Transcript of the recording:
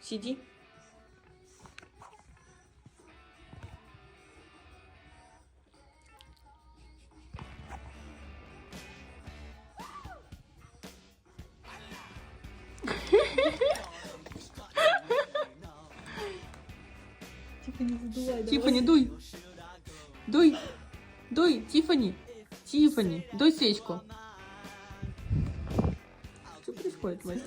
Сиди. Тиффани, задувай, Тиффани, дуй. Дуй. Дуй, Тиффани. Тиффани, дуй свечку. Что происходит, Вась?